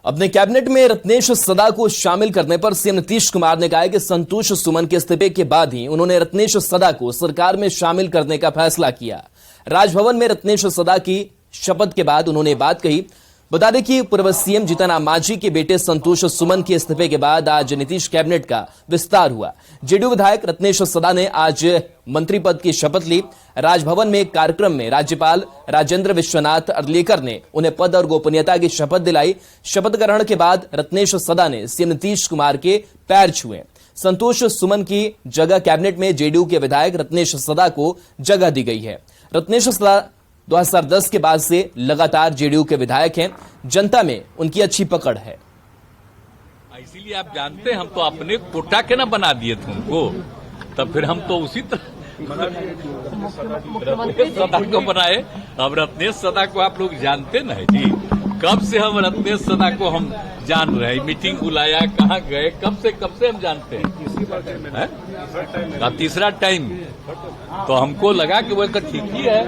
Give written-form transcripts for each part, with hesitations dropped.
अपने कैबिनेट में रत्नेश सदा को शामिल करने पर सीएम नीतीश कुमार ने कहा है कि संतोष सुमन के इस्तीफे के बाद ही उन्होंने रत्नेश सदा को सरकार में शामिल करने का फैसला किया। राजभवन में रत्नेश सदा की शपथ के बाद उन्होंने बात कही। बता दें कि पूर्व सीएम जीतन राम मांझी के बेटे संतोष सुमन के इस्तीफे के बाद आज नीतीश कैबिनेट का विस्तार हुआ। जेडीयू विधायक रत्नेश सदा ने आज मंत्री पद की शपथ ली। राजभवन में एक कार्यक्रम में राज्यपाल राजेंद्र विश्वनाथ अर्लेकर ने उन्हें पद और गोपनीयता की शपथ दिलाई। शपथ ग्रहण के बाद रत्नेश सदा ने सीएम नीतीश कुमार के पैर छुए। संतोष सुमन की जगह कैबिनेट में जेडीयू के विधायक रत्नेश सदा को जगह दी गई है। रत्नेश सदा 2010 के बाद से लगातार जेडीयू के विधायक हैं। जनता में उनकी अच्छी पकड़ है। इसीलिए आप जानते हैं हम तो अपने कोटा के ना बना दिए थे उनको, तब फिर हम तो उसी तरह रत्नेश सदा को बनाए। अब रत्नेश सदा को आप लोग जानते ना है जी, कब से हम रत्नेश सदा को हम जान रहे हैं। मीटिंग बुलाया, कहाँ गए, कब से हम जानते हैं। तीसरा टाइम तो हमको लगा कि वो तो ठीक ही है,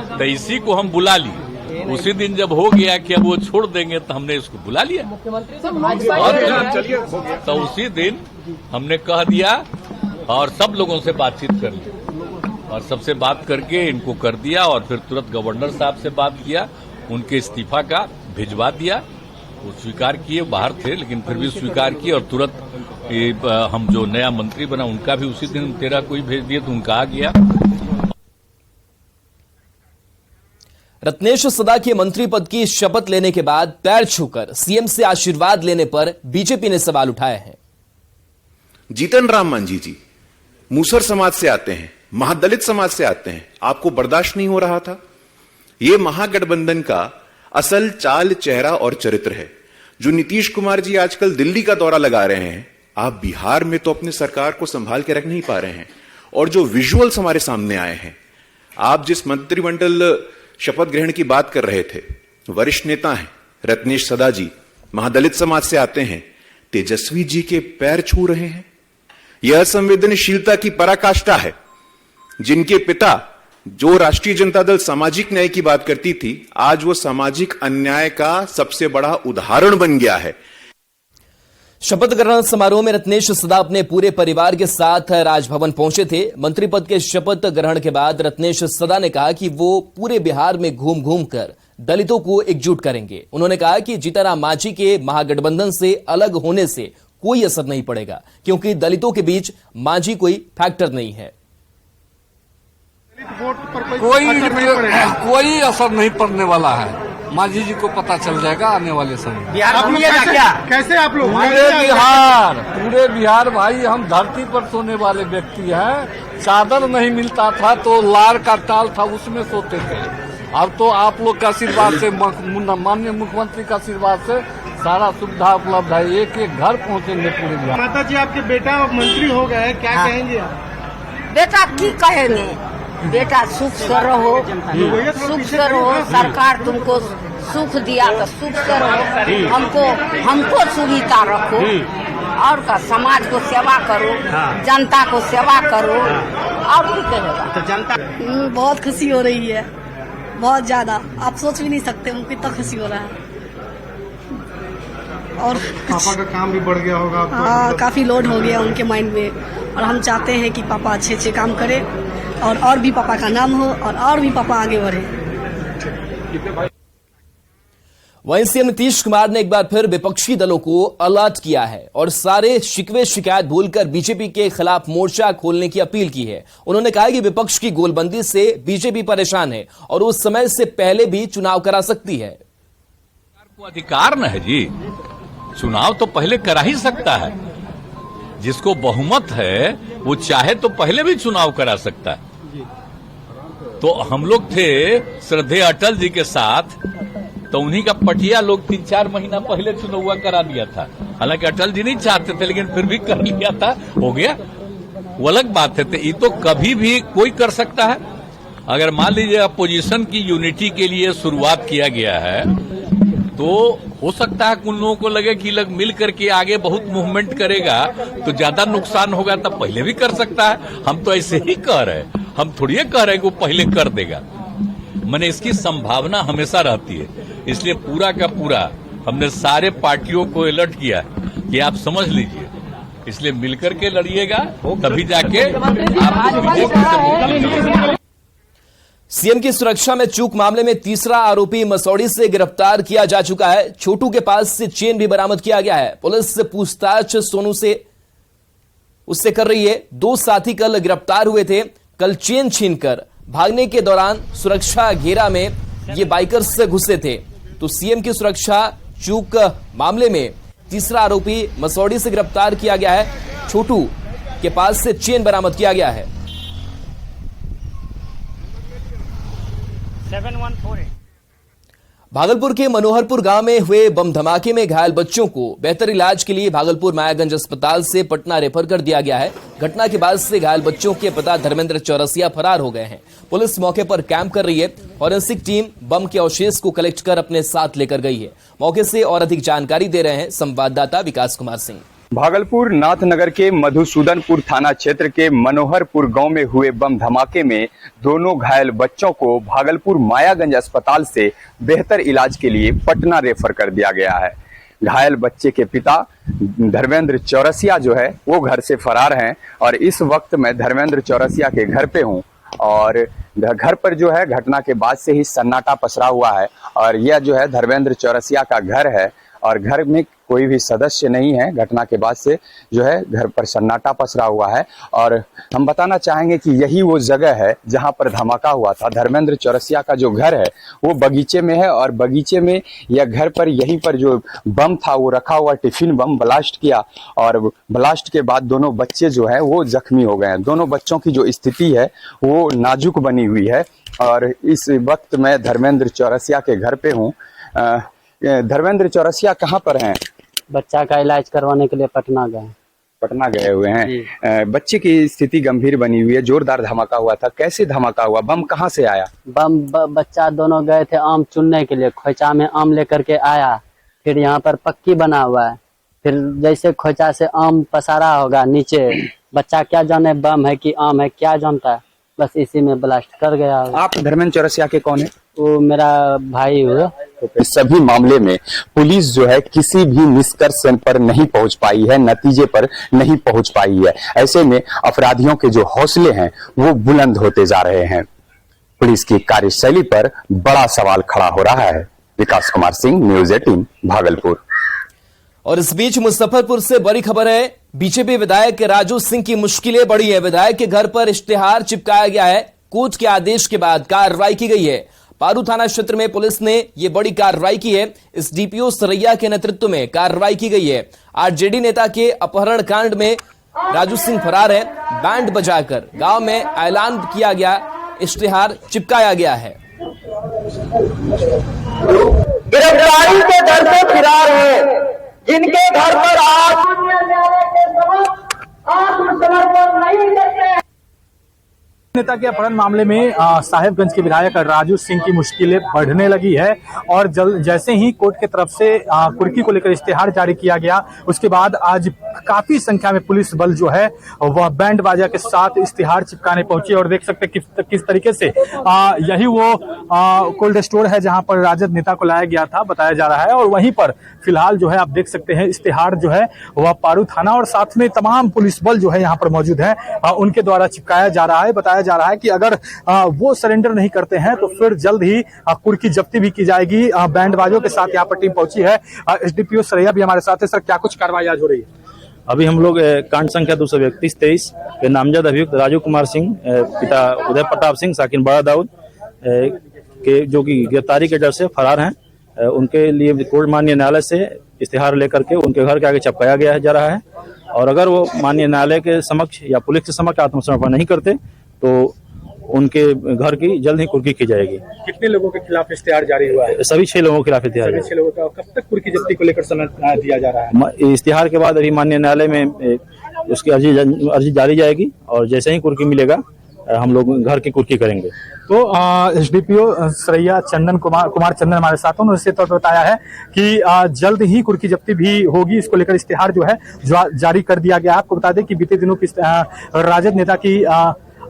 तो इसी को हम बुला लिए। उसी दिन जब हो गया कि अब वो छोड़ देंगे तो हमने इसको बुला लिया और तो उसी दिन हमने कह दिया और सब लोगों से बातचीत कर ली और सबसे बात करके इनको कर दिया और फिर तुरंत गवर्नर साहब से बात किया, उनके इस्तीफा का भिजवा दिया। वो स्वीकार किए, बाहर थे लेकिन फिर भी स्वीकार किए और तुरंत हम जो नया मंत्री बना उनका भी उसी दिन 13 को ही भेज दिए तो उनका आ गया। रत्नेश सदा के मंत्री पद की शपथ लेने के बाद पैर छूकर सीएम से आशीर्वाद लेने पर बीजेपी ने सवाल उठाए हैं। जीतन राम मांझी जी मूसर समाज से आते हैं, महादलित समाज से आते हैं, आपको बर्दाश्त नहीं हो रहा था। यह महागठबंधन का असल चाल, चेहरा और चरित्र है। जो नीतीश कुमार जी आजकल दिल्ली का दौरा लगा रहे हैं, आप बिहार में तो अपनी सरकार को संभाल के रख नहीं पा रहे हैं। और जो विजुअल्स हमारे सामने आए हैं, आप जिस मंत्रिमंडल शपथ ग्रहण की बात कर रहे थे, वरिष्ठ नेता हैं रत्नेश सदा जी, महादलित समाज से आते हैं, तेजस्वी जी के पैर छू रहे हैं। यह संवेदनशीलता की पराकाष्ठा है। जिनके पिता जो राष्ट्रीय जनता दल सामाजिक न्याय की बात करती थी, आज वो सामाजिक अन्याय का सबसे बड़ा उदाहरण बन गया है। शपथ ग्रहण समारोह में रत्नेश सदा अपने पूरे परिवार के साथ राजभवन पहुंचे थे। मंत्री पद के शपथ ग्रहण के बाद रत्नेश सदा ने कहा कि वो पूरे बिहार में घूम घूम कर दलितों को एकजुट करेंगे। उन्होंने कहा कि जीतन राम मांझी के महागठबंधन से अलग होने से कोई असर नहीं पड़ेगा, क्योंकि दलितों के बीच मांझी कोई फैक्टर नहीं है। कोई असर नहीं पड़ने वाला है। मांझी जी को पता चल जाएगा आने वाले समय। कैसे आप लोग पूरे बिहार भाई, हम धरती पर सोने वाले व्यक्ति हैं। चादर नहीं मिलता था तो लार का टाल था, उसमें सोते थे। अब तो आप लोग का आशीर्वाद से, माननीय मुख्यमंत्री का आशीर्वाद से सारा सुविधा उपलब्ध है। एक एक घर पहुंचेंगे पूरे बिहार। माता जी, आपके बेटा मंत्री हो गए, क्या कहेंगे आप? बेटा की कहेंगे, बेटा सुख से रहो, सुख से रहो। सरकार तुमको सुख दिया तो सुख से रहो, हमको सुविधा रखो और का समाज को सेवा करो, जनता को सेवा करो। और भी कहेगा तो जनता बहुत खुशी हो रही है, बहुत ज्यादा। आप सोच भी नहीं सकते उनको कितना खुशी हो रहा है। और पापा का काम भी बढ़ गया होगा। हाँ, काफी लोड हो गया उनके माइंड में और हम चाहते हैं कि पापा अच्छे अच्छे काम करें और भी पापा का नाम हो और भी पापा आगे बढ़े। वहीं सीएम नीतीश कुमार ने एक बार फिर विपक्षी दलों को अलर्ट किया है और सारे शिकवे शिकायत भूलकर बीजेपी के खिलाफ मोर्चा खोलने की अपील की है। उन्होंने कहा कि विपक्ष की गोलबंदी से बीजेपी परेशान है और उस समय से पहले भी चुनाव करा सकती है। को अधिकार न है जी, चुनाव तो पहले करा ही सकता है। जिसको बहुमत है वो चाहे तो पहले भी चुनाव करा सकता है। तो हम लोग थे श्रद्धेय अटल जी के साथ, तो उन्हीं का पटिया लोग 3-4 महीना पहले चुनाव करा दिया था। हालांकि अटल जी नहीं चाहते थे लेकिन फिर भी कर लिया था, हो गया, वो अलग बात है। तो ये तो कभी भी कोई कर सकता है। अगर मान लीजिए अपोजिशन की यूनिटी के लिए शुरुआत किया गया है तो हो सकता है उन लोगों को लगे कि लग मिल करके आगे बहुत मूवमेंट करेगा तो ज्यादा नुकसान होगा, तब पहले भी कर सकता है। हम तो ऐसे ही कह रहे हैं, हम थोड़ी कह रहे हैं कि वो पहले कर देगा। मैंने इसकी संभावना हमेशा रहती है, इसलिए पूरा का पूरा हमने सारे पार्टियों को अलर्ट किया है कि आप समझ लीजिए, इसलिए मिलकर के लड़िएगा, तभी जाके आप बीजेपी से। सीएम की सुरक्षा में चूक मामले में तीसरा आरोपी मसौड़ी से गिरफ्तार किया जा चुका है। छोटू के पास से चेन भी बरामद किया गया है। पुलिस से पूछताछ सोनू से उससे कर रही है। दो साथी कल गिरफ्तार हुए थे। कल चेन छीनकर भागने के दौरान सुरक्षा घेरा में ये बाइकर्स से घुसे थे। तो सीएम की सुरक्षा चूक मामले में तीसरा आरोपी मसौड़ी से गिरफ्तार किया गया है। छोटू के पास से चेन बरामद किया गया है। 7148 भागलपुर के मनोहरपुर गांव में हुए बम धमाके में घायल बच्चों को बेहतर इलाज के लिए भागलपुर मायागंज अस्पताल से पटना रेफर कर दिया गया है। घटना के बाद से घायल बच्चों के पिता धर्मेंद्र चौरसिया फरार हो गए हैं। पुलिस मौके पर कैंप कर रही है। फॉरेंसिक टीम बम के अवशेष को कलेक्ट कर अपने साथ लेकर गई है। मौके से और अधिक जानकारी दे रहे हैं संवाददाता विकास कुमार सिंह। भागलपुर नाथनगर के मधुसूदनपुर थाना क्षेत्र के मनोहरपुर गांव में हुए बम धमाके में दोनों घायल बच्चों को भागलपुर मायागंज अस्पताल से बेहतर इलाज के लिए पटना रेफर कर दिया गया है। घायल बच्चे के पिता धर्मेंद्र चौरसिया जो है वो घर से फरार हैं और इस वक्त मैं धर्मेंद्र चौरसिया के घर पे हूँ और घर पर जो है घटना के बाद से ही सन्नाटा पसरा हुआ है और यह जो है धर्मेंद्र चौरसिया का घर है और घर में कोई भी सदस्य नहीं है। घटना के बाद से जो है घर पर सन्नाटा पसरा हुआ है और हम बताना चाहेंगे कि यही वो जगह है जहां पर धमाका हुआ था। धर्मेंद्र चौरसिया का जो घर है वो बगीचे में है और बगीचे में या घर पर यहीं पर जो बम था वो रखा हुआ टिफिन बम ब्लास्ट किया और ब्लास्ट के बाद दोनों बच्चे जो है वो जख्मी हो गए हैं। दोनों बच्चों की जो स्थिति है वो नाजुक बनी हुई है और इस वक्त मैं धर्मेंद्र चौरसिया के घर पे हूँ। धर्मेंद्र चौरसिया कहाँ पर हैं? बच्चा का इलाज करवाने के लिए पटना गए। पटना गए हुए हैं। बच्चे की स्थिति गंभीर बनी हुई है। जोरदार धमाका हुआ था। कैसे धमाका हुआ? बम कहाँ से आया? बच्चा दोनों गए थे आम चुनने के लिए। खोचा में आम लेकर के आया। फिर यहाँ पर पक्की बना हुआ है। फिर जैसे खोचा से आम पसारा होगा नीचे, बच्चा क्या जाने बम है कि आम है, क्या जानता है, बस इसी में ब्लास्ट कर गया। आप धर्मेंद्र चौरसिया के कौन है? वो मेरा भाई हुआ। इस सभी मामले में पुलिस जो है किसी भी निष्कर्ष पर नहीं पहुंच पाई है, नतीजे पर नहीं पहुंच पाई है। ऐसे में अपराधियों के जो हौसले हैं वो बुलंद होते जा रहे हैं। पुलिस की कार्यशैली पर बड़ा सवाल खड़ा हो रहा है। विकास कुमार सिंह, न्यूज़ 18 भागलपुर। और इस बीच मुजफ्फरपुर से बड़ी खबर है। बीजेपी विधायक राजू सिंह की मुश्किलें बढ़ी है। विधायक के घर पर इश्तेहार चिपकाया गया है। कोर्ट के आदेश के बाद कार्रवाई की गई है। पारू थाना क्षेत्र में पुलिस ने यह बड़ी कार्रवाई की है। इस डीपीओ सरैया के नेतृत्व में कार्रवाई की गई है। आरजेडी नेता के अपहरण कांड में राजू सिंह फरार है। बैंड बजाकर गांव में ऐलान किया गया, इश्तेहार चिपकाया गया है। गिरफ्तारी के डर से फरार है। जिनके घर पर आत्मसमर्पण नहीं करते। नेता के अपहरण मामले में साहेबगंज के विधायक राजू सिंह की मुश्किलें बढ़ने लगी है और जैसे ही कोर्ट की तरफ से कुर्की को लेकर इश्तेहार जारी किया गया, उसके बाद आज काफी संख्या में पुलिस बल जो है वह बैंड बाजा के साथ इश्तेहार चिपकाने पहुंची। और देख सकते किस तरीके से यही वो कोल्ड स्टोर है जहां पर राजद नेता को लाया गया था, बताया जा रहा है। और वहीं पर फिलहाल जो है आप देख सकते हैं इश्तेहार जो है वह पारू थाना और साथ में तमाम पुलिस बल जो है यहाँ पर मौजूद है, उनके द्वारा चिपकाया जा रहा है। बताया जा रहा है कि अगर वो सरेंडर नहीं करते हैं तो फिर जल्द ही कुर्की जब्ती भी की जाएगी। बैंड बाजों के साथ यहाँ पर टीम पहुंची है। एसडीपीओ सरैया भी हमारे साथ है। सर, क्या कुछ कार्रवाई आज हो रही है? अभी हम लोग कांड संख्या 231-23 के नामजद अभियुक्त राजू कुमार सिंह, पिता उदय प्रताप सिंह साकिन बड़ा दाऊद के जो कि गिरफ्तारी के डर से फरार हैं, उनके लिए कोर्ट माननीय न्यायालय से इश्तेहार लेकर के उनके घर के आगे चिपकाया गया जा रहा है। और अगर वो माननीय न्यायालय के समक्ष या पुलिस के समक्ष आत्मसमर्पण नहीं करते तो उनके घर की जल्द ही कुर्की की जाएगी। कितने लोगों के खिलाफ इश्तेहार जारी हुआ है? सभी 6 लोगों के खिलाफ इश्तेहार। 6 लोगों का कब तक कुर्की जब्ती को लेकर सनद दिया जा रहा है? इश्तेहार के बाद अभी माननीय न्यायालय में उसकी अर्जी जारी जाएगी और जैसे ही कुर्की मिलेगा हम लोग घर की कुर्की करेंगे। तो एसडीपीओ सरैया कुमार चंदन हमारे साथ हैं। उन्होंने तौर पर बताया है कि जल्द ही कुर्की जब्ती भी होगी। इसको लेकर इश्तेहार जो है जारी कर दिया गया। आपको बता दें कि बीते दिनों की राजद नेता की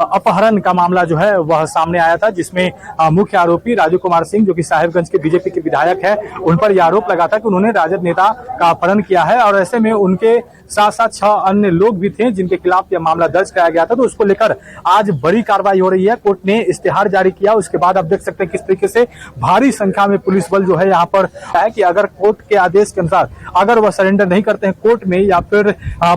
अपहरण का मामला जो है वह सामने आया था, जिसमें मुख्य आरोपी राजू कुमार सिंह जो कि साहिबगंज के बीजेपी के विधायक है, उन पर यह आरोप लगा था कि उन्होंने राजद नेता का अपहरण किया है और ऐसे में उनके साथ साथ 6 अन्य लोग भी थे जिनके खिलाफ यह मामला दर्ज कराया गया था। तो उसको लेकर आज बड़ी कार्रवाई हो रही है। कोर्ट ने इश्तेहार जारी किया, उसके बाद आप देख सकते हैं किस तरीके से भारी संख्या में पुलिस बल जो है यहाँ पर है कि अगर कोर्ट के आदेश के अनुसार अगर वह सरेंडर नहीं करते हैं कोर्ट में या फिर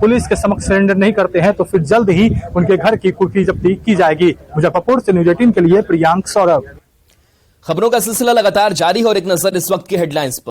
पुलिस के समक्ष सरेंडर नहीं करते हैं तो फिर जल्द ही उनके घर की कुर्की जब्ती की जाएगी। मुजफ्फरपुर से न्यूज 18 के लिए प्रियांक सौरभ। खबरों का सिलसिला लगातार जारी है और एक नजर इस वक्त की हेडलाइंस पर।